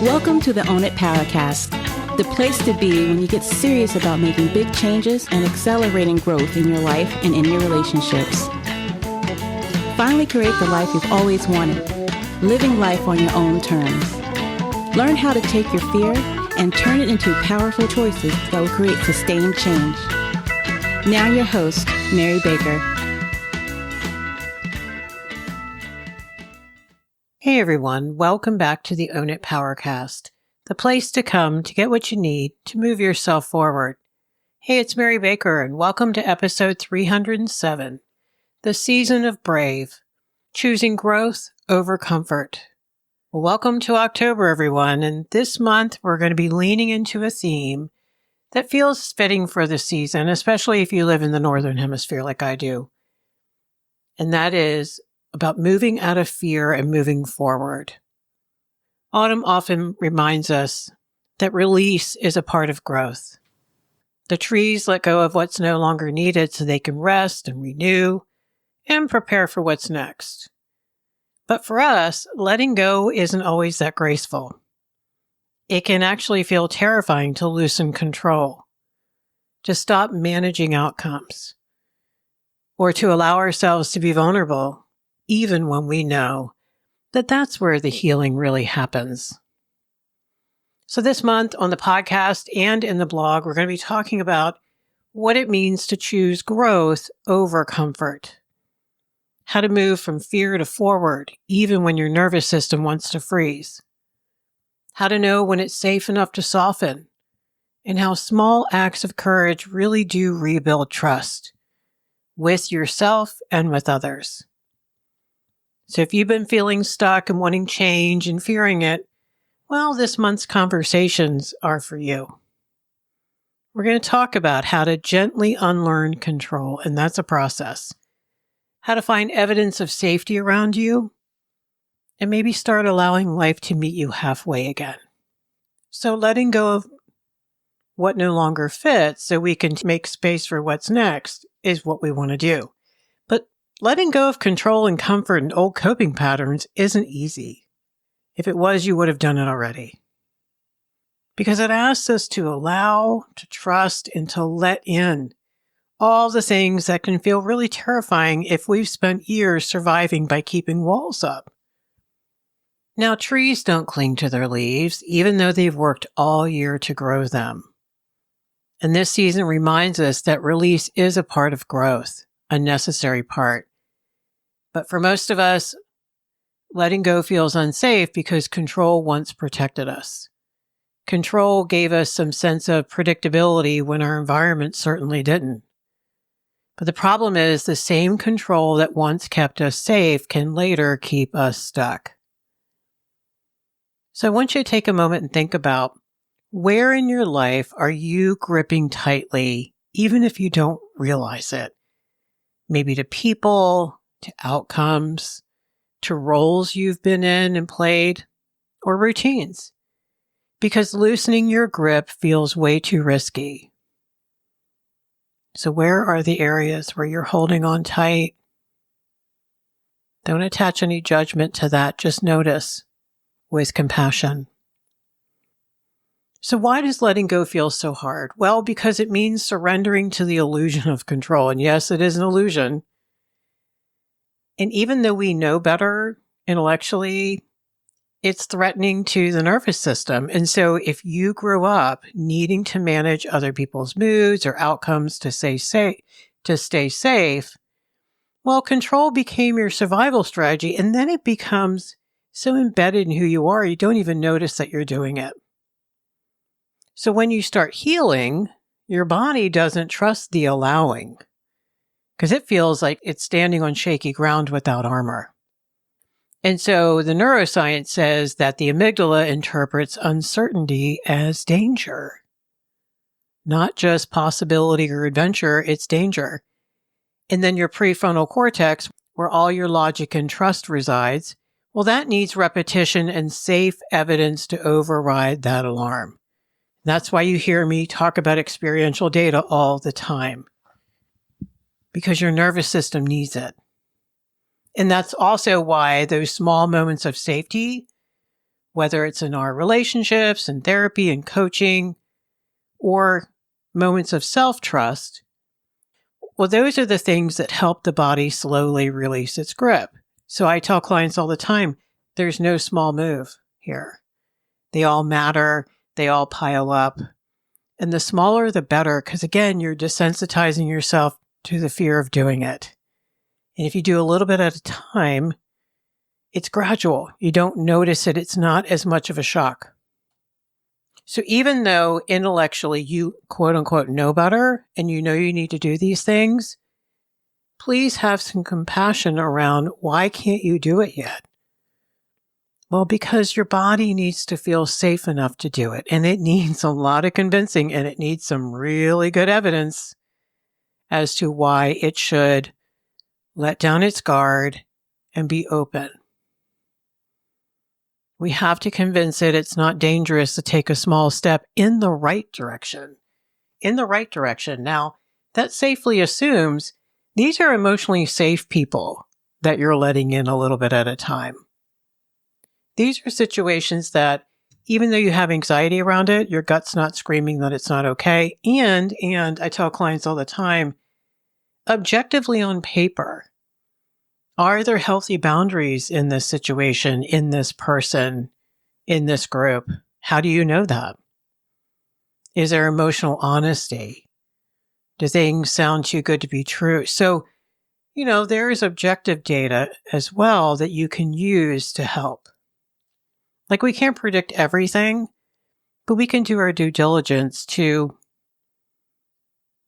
Welcome to the Own It Powercast, the place to be when you get serious about making big changes and accelerating growth in your life and in your relationships. Finally create the life you've always wanted, living life on your own terms. Learn how to take your fear and turn it into powerful choices that will create sustained change. Now your host, Mary Baker. Hey everyone, welcome back to the Own It Powercast, the place to come to get what you need to move yourself forward. Hey, it's Mary Baker and welcome to episode 307, the season of brave, choosing growth over comfort. Well, welcome to October, everyone, and this month we're going to be leaning into a theme that feels fitting for the season, especially if you live in the Northern Hemisphere like I do. And that is about moving out of fear and moving forward. Autumn often reminds us that release is a part of growth. The trees let go of what's no longer needed so they can rest and renew and prepare for what's next. But for us, letting go isn't always that graceful. It can actually feel terrifying to loosen control, to stop managing outcomes, or to allow ourselves to be vulnerable even when we know that that's where the healing really happens. So this month on the podcast and in the blog, we're going to be talking about what it means to choose growth over comfort, how to move from fear to forward, even when your nervous system wants to freeze, how to know when it's safe enough to soften, and how small acts of courage really do rebuild trust with yourself and with others. So if you've been feeling stuck and wanting change and fearing it, well, this month's conversations are for you. We're going to talk about how to gently unlearn control, and that's a process. How to find evidence of safety around you, and maybe start allowing life to meet you halfway again. So letting go of what no longer fits so we can make space for what's next is what we want to do. Letting go of control and comfort and old coping patterns isn't easy. If it was, you would have done it already. Because it asks us to allow, to trust, and to let in all the things that can feel really terrifying if we've spent years surviving by keeping walls up. Now, trees don't cling to their leaves, even though they've worked all year to grow them. And this season reminds us that release is a part of growth. A necessary part. But for most of us, letting go feels unsafe because control once protected us. Control gave us some sense of predictability when our environment certainly didn't. But the problem is the same control that once kept us safe can later keep us stuck. So I want you to take a moment and think about where in your life are you gripping tightly, even if you don't realize it? Maybe to people, to outcomes, to roles you've been in and played, or routines. Because loosening your grip feels way too risky. So where are the areas where you're holding on tight? Don't attach any judgment to that. Just notice with compassion. So why does letting go feel so hard? Well, because it means surrendering to the illusion of control. And yes, it is an illusion. And even though we know better intellectually, it's threatening to the nervous system. And so if you grew up needing to manage other people's moods or outcomes to stay safe, well, control became your survival strategy. And then it becomes so embedded in who you are, you don't even notice that you're doing it. So when you start healing, your body doesn't trust the allowing because it feels like it's standing on shaky ground without armor. And so the neuroscience says that the amygdala interprets uncertainty as danger, not just possibility or adventure, it's danger. And then your prefrontal cortex, where all your logic and trust resides, well, that needs repetition and safe evidence to override that alarm. That's why you hear me talk about experiential data all the time, because your nervous system needs it. And that's also why those small moments of safety whether it's in our relationships and therapy and coaching or moments of self-trust, well, those are the things that help the body slowly release its grip. So I tell clients all the time, there's no small move here. They all matter. They all pile up. And the smaller, the better, because again, you're desensitizing yourself to the fear of doing it. And if you do a little bit at a time, it's gradual. You don't notice it. It's not as much of a shock. So even though intellectually you quote unquote know better and you know you need to do these things, please have some compassion around why can't you do it yet? Well, because your body needs to feel safe enough to do it. And it needs a lot of convincing and it needs some really good evidence as to why it should let down its guard and be open. We have to convince it it's not dangerous to take a small step in the right direction. In the right direction. Now, that safely assumes these are emotionally safe people that you're letting in a little bit at a time. These are situations that, even though you have anxiety around it, your gut's not screaming that it's not okay. And I tell clients all the time, objectively on paper, are there healthy boundaries in this situation, in this person, in this group? How do you know that? Is there emotional honesty? Do things sound too good to be true? So, there is objective data as well that you can use to help. Like, we can't predict everything, but we can do our due diligence to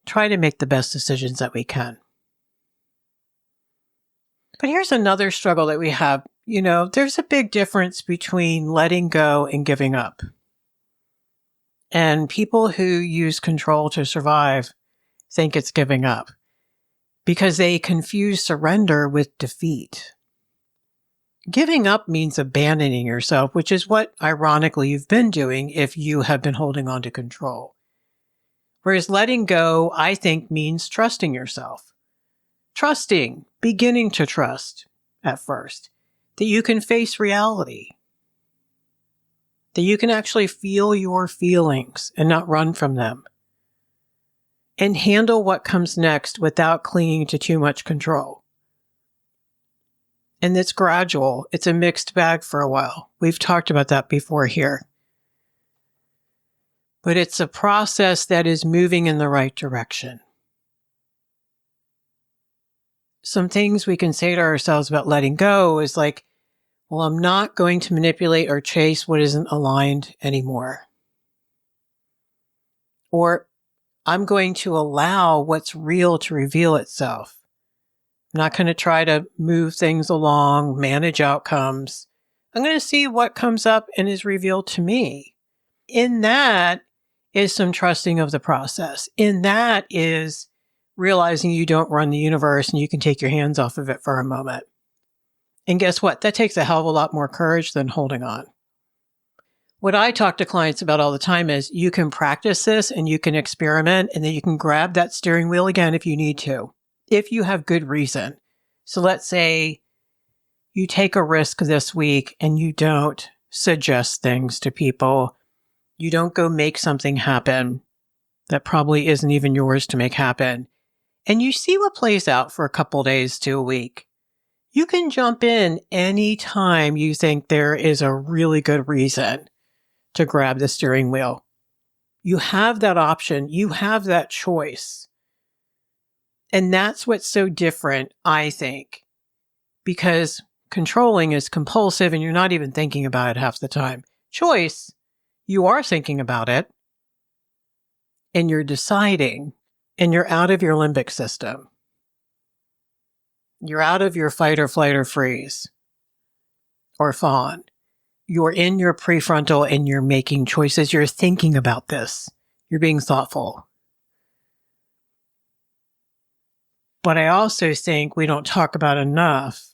try to make the best decisions that we can. But here's another struggle that we have. There's a big difference between letting go and giving up. And people who use control to survive think it's giving up because they confuse surrender with defeat. Giving up means abandoning yourself, which is what, ironically, you've been doing if you have been holding on to control. Whereas letting go, I think, means trusting yourself. Trusting, beginning to trust at first, that you can face reality, that you can actually feel your feelings and not run from them, and handle what comes next without clinging to too much control. And it's gradual. It's a mixed bag for a while. We've talked about that before here. But it's a process that is moving in the right direction. Some things we can say to ourselves about letting go is like, well, I'm not going to manipulate or chase what isn't aligned anymore. Or I'm going to allow what's real to reveal itself. I'm not going to try to move things along, manage outcomes. I'm going to see what comes up and is revealed to me. In that is some trusting of the process. In that is realizing you don't run the universe and you can take your hands off of it for a moment. And guess what? That takes a hell of a lot more courage than holding on. What I talk to clients about all the time is you can practice this and you can experiment and then you can grab that steering wheel again if you need to, if you have good reason. So let's say you take a risk this week and you don't suggest things to people. You don't go make something happen that probably isn't even yours to make happen. And you see what plays out for a couple days to a week. You can jump in anytime you think there is a really good reason to grab the steering wheel. You have that option. You have that choice. And that's what's so different, I think, because controlling is compulsive and you're not even thinking about it half the time. Choice, you are thinking about it and you're deciding and you're out of your limbic system. You're out of your fight or flight or freeze or fawn. You're in your prefrontal and you're making choices. You're thinking about this. You're being thoughtful. But I also think we don't talk about enough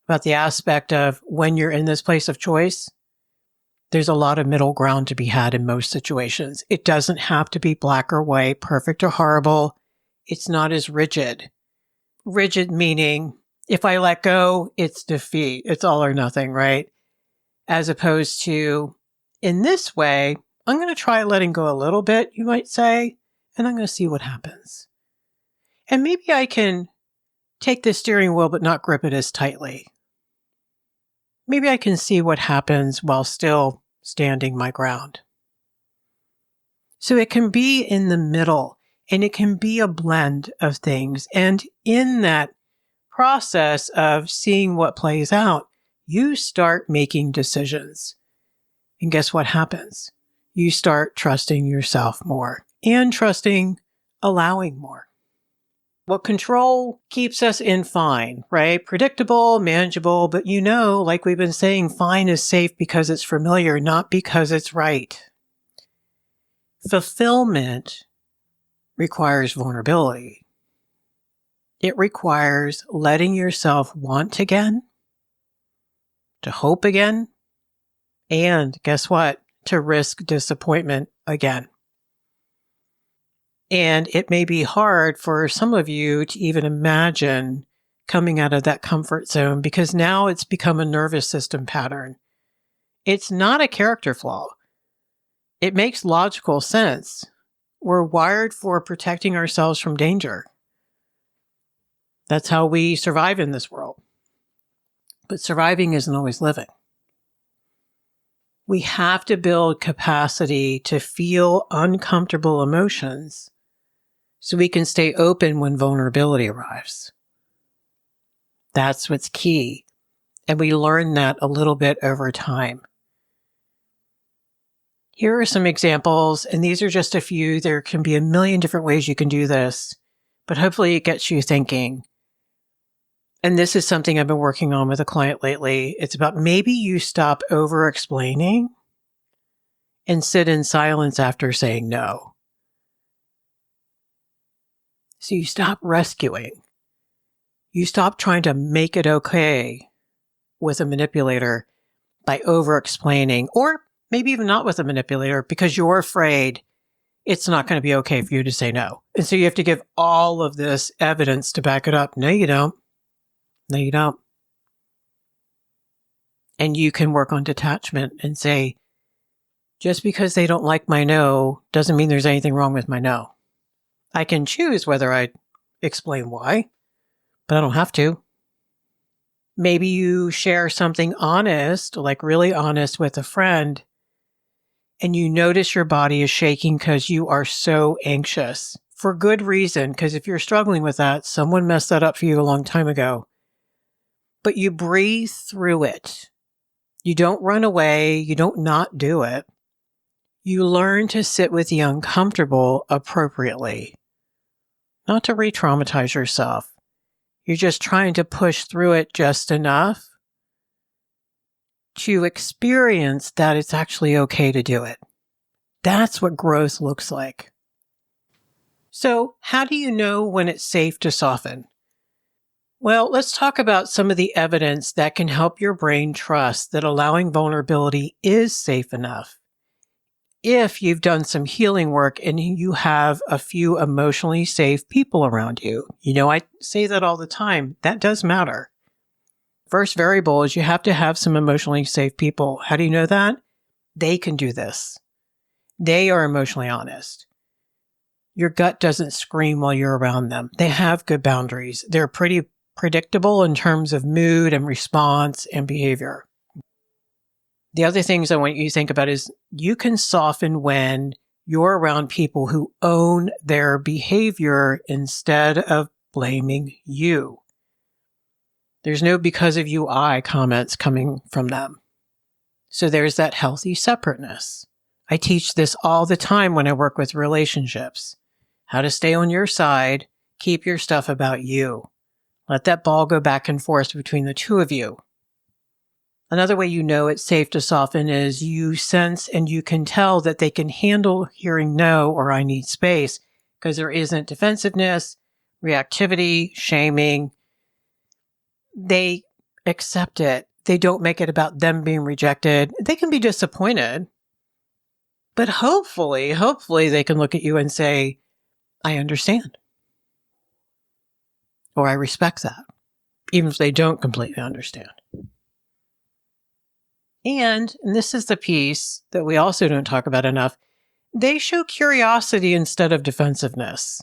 about the aspect of when you're in this place of choice, there's a lot of middle ground to be had in most situations. It doesn't have to be black or white, perfect or horrible. It's not as rigid. Rigid meaning if I let go, it's defeat. It's all or nothing, right? as opposed to, in this way, I'm going to try letting go a little bit, you might say, and I'm going to see what happens. And maybe I can take the steering wheel but not grip it as tightly. Maybe I can see what happens while still standing my ground. So it can be in the middle, and it can be a blend of things. And in that process of seeing what plays out, you start making decisions. And guess what happens? You start trusting yourself more and trusting allowing more. Well, control keeps us in fine, right? Predictable, manageable, but like we've been saying, fine is safe because it's familiar, not because it's right. Fulfillment requires vulnerability. It requires letting yourself want again, to hope again, and guess what? To risk disappointment again. And it may be hard for some of you to even imagine coming out of that comfort zone because now it's become a nervous system pattern. It's not a character flaw. It makes logical sense. We're wired for protecting ourselves from danger. That's how we survive in this world. But surviving isn't always living. We have to build capacity to feel uncomfortable emotions so we can stay open when vulnerability arrives. That's what's key. And we learn that a little bit over time. Here are some examples, and these are just a few. There can be a million different ways you can do this, but hopefully it gets you thinking. And this is something I've been working on with a client lately. It's about maybe you stop over-explaining and sit in silence after saying no. So you stop rescuing. You stop trying to make it okay with a manipulator by over-explaining, or maybe even not with a manipulator because you're afraid it's not going to be okay for you to say no. And so you have to give all of this evidence to back it up. No, you don't. No, you don't. And you can work on detachment and say, just because they don't like my no doesn't mean there's anything wrong with my no. I can choose whether I explain why, but I don't have to. Maybe you share something honest, like really honest with a friend, and you notice your body is shaking because you are so anxious for good reason. Because if you're struggling with that, someone messed that up for you a long time ago. But you breathe through it. You don't run away. You don't not do it. You learn to sit with the uncomfortable appropriately. Not to re-traumatize yourself. You're just trying to push through it just enough to experience that it's actually okay to do it. That's what growth looks like. So, how do you know when it's safe to soften? Well, let's talk about some of the evidence that can help your brain trust that allowing vulnerability is safe enough. If you've done some healing work and you have a few emotionally safe people around you. I say that all the time. That does matter. First variable is you have to have some emotionally safe people. How do you know that? They can do this. They are emotionally honest. Your gut doesn't scream while you're around them. They have good boundaries. They're pretty predictable in terms of mood and response and behavior. The other things I want you to think about is you can soften when you're around people who own their behavior instead of blaming you. There's no because of you I comments coming from them. So there's that healthy separateness. I teach this all the time when I work with relationships. How to stay on your side, keep your stuff about you. Let that ball go back and forth between the two of you. Another way you know it's safe to soften is you sense and you can tell that they can handle hearing no or I need space because there isn't defensiveness, reactivity, shaming. They accept it. They don't make it about them being rejected. They can be disappointed. But hopefully they can look at you and say, I understand. Or I respect that, even if they don't completely understand. And this is the piece that we also don't talk about enough, they show curiosity instead of defensiveness.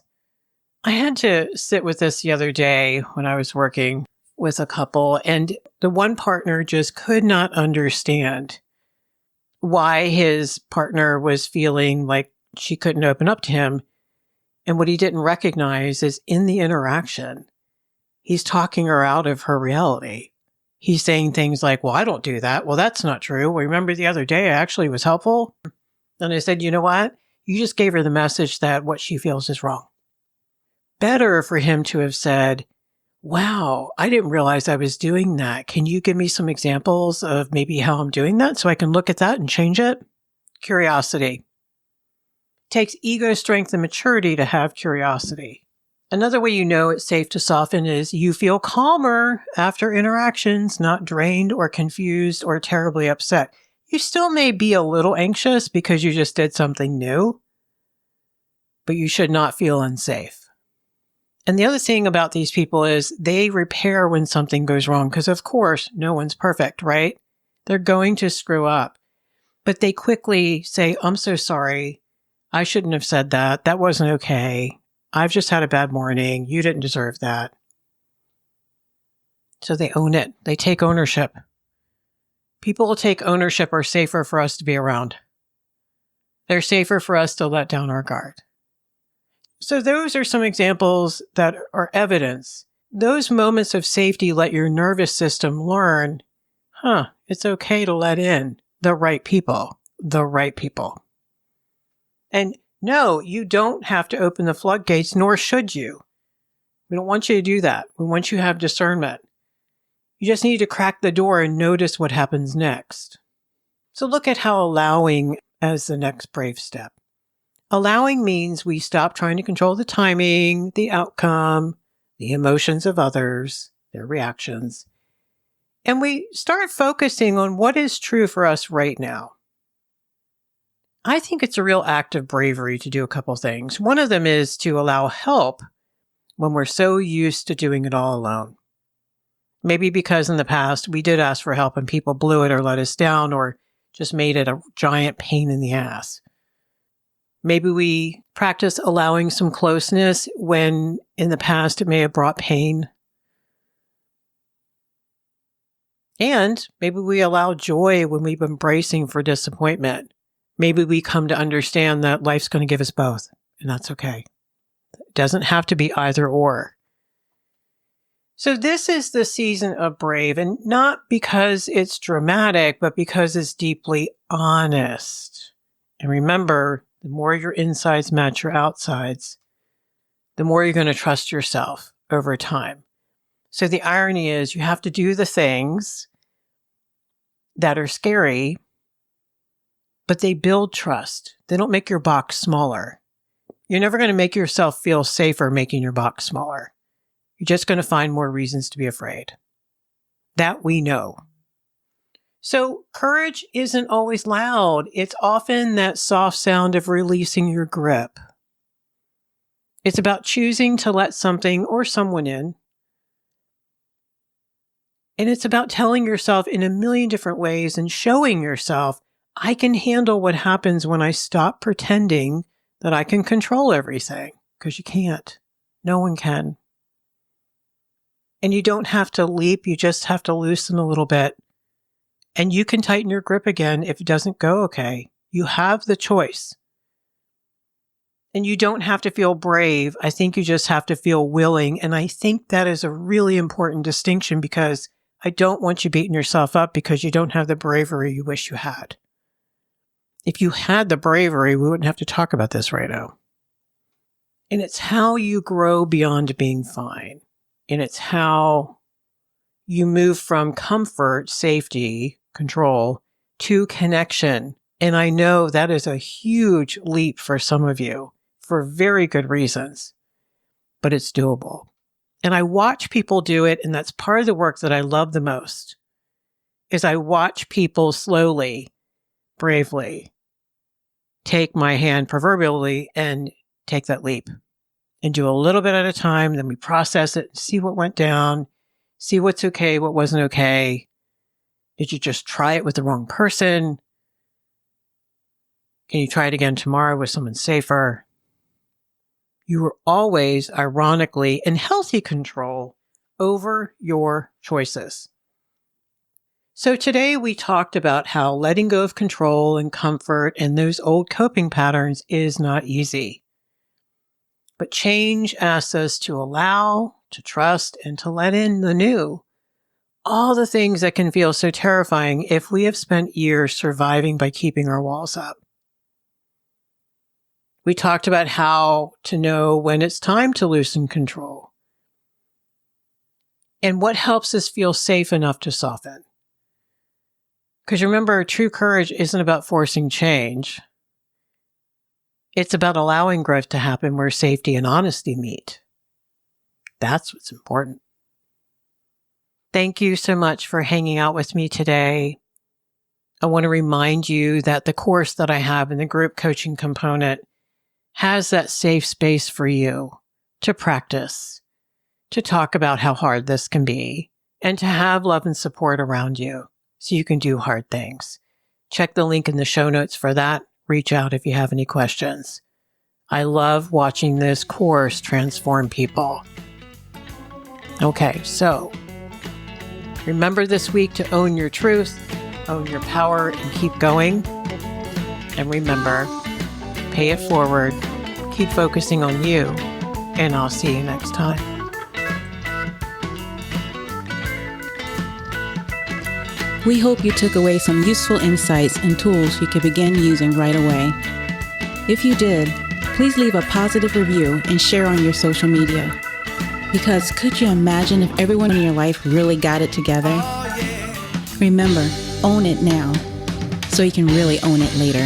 I had to sit with this the other day when I was working with a couple, and the one partner just could not understand why his partner was feeling like she couldn't open up to him. And what he didn't recognize is in the interaction, he's talking her out of her reality. He's saying things like, well, I don't do that. Well, that's not true. Remember the other day I actually was helpful? And I said, you know what? You just gave her the message that what she feels is wrong. Better for him to have said, wow, I didn't realize I was doing that. Can you give me some examples of maybe how I'm doing that so I can look at that and change it? Curiosity. Takes ego strength and maturity to have curiosity. Another way you know it's safe to soften is you feel calmer after interactions, not drained or confused or terribly upset. You still may be a little anxious because you just did something new, but you should not feel unsafe. And the other thing about these people is they repair when something goes wrong because, of course, no one's perfect, right? They're going to screw up. But they quickly say, I'm so sorry. I shouldn't have said that. That wasn't okay. I've just had a bad morning. You didn't deserve that. So they own it. They take ownership. People who take ownership are safer for us to be around. They're safer for us to let down our guard. So those are some examples that are evidence. Those moments of safety let your nervous system learn, it's okay to let in the right people. And no, you don't have to open the floodgates, nor should you. We don't want you to do that. We want you to have discernment. You just need to crack the door and notice what happens next. So look at how allowing as the next brave step. Allowing means we stop trying to control the timing, the outcome, the emotions of others, their reactions, and we start focusing on what is true for us right now. I think it's a real act of bravery to do a couple things. One of them is to allow help when we're so used to doing it all alone. Maybe because in the past we did ask for help and people blew it or let us down or just made it a giant pain in the ass. Maybe we practice allowing some closeness when in the past it may have brought pain. And maybe we allow joy when we've been bracing for disappointment. Maybe we come to understand that life's going to give us both, and that's okay. It doesn't have to be either or. So this is the season of brave, and not because it's dramatic, but because it's deeply honest. And remember, the more your insides match your outsides, the more you're going to trust yourself over time. So the irony is you have to do the things that are scary, but they build trust. They don't make your box smaller. You're never going to make yourself feel safer making your box smaller. You're just going to find more reasons to be afraid. That we know. So courage isn't always loud. It's often that soft sound of releasing your grip. It's about choosing to let something or someone in. And it's about telling yourself in a million different ways and showing yourself, I can handle what happens when I stop pretending that I can control everything. Because you can't. No one can. And you don't have to leap. You just have to loosen a little bit. And you can tighten your grip again if it doesn't go okay. You have the choice. And you don't have to feel brave. I think you just have to feel willing. And I think that is a really important distinction because I don't want you beating yourself up because you don't have the bravery you wish you had. If you had the bravery, we wouldn't have to talk about this right now. And it's how you grow beyond being fine. And it's how you move from comfort, safety, control, to connection. And I know that is a huge leap for some of you for very good reasons, but it's doable. And I watch people do it, and that's part of the work that I love the most, is I watch people slowly, bravely take my hand proverbially and take that leap and do a little bit at a time. Then we process it, see what went down, see what's okay, what wasn't okay. Did you just try it with the wrong person? Can you try it again tomorrow with someone safer? You were always, ironically, in healthy control over your choices. So today we talked about how letting go of control and comfort and those old coping patterns is not easy. But change asks us to allow, to trust, and to let in the new. All the things that can feel so terrifying if we have spent years surviving by keeping our walls up. We talked about how to know when it's time to loosen control and what helps us feel safe enough to soften. Because remember, true courage isn't about forcing change. It's about allowing growth to happen where safety and honesty meet. That's what's important. Thank you so much for hanging out with me today. I want to remind you that the course that I have in the group coaching component has that safe space for you to practice, to talk about how hard this can be, and to have love and support around you so you can do hard things. Check the link in the show notes for that. Reach out if you have any questions. I love watching this course transform people. Okay, so remember this week to own your truth, own your power, and keep going. And remember, pay it forward, keep focusing on you, and I'll see you next time. We hope you took away some useful insights and tools you can begin using right away. If you did, please leave a positive review and share on your social media. Because could you imagine if everyone in your life really got it together? Remember, own it now, so you can really own it later.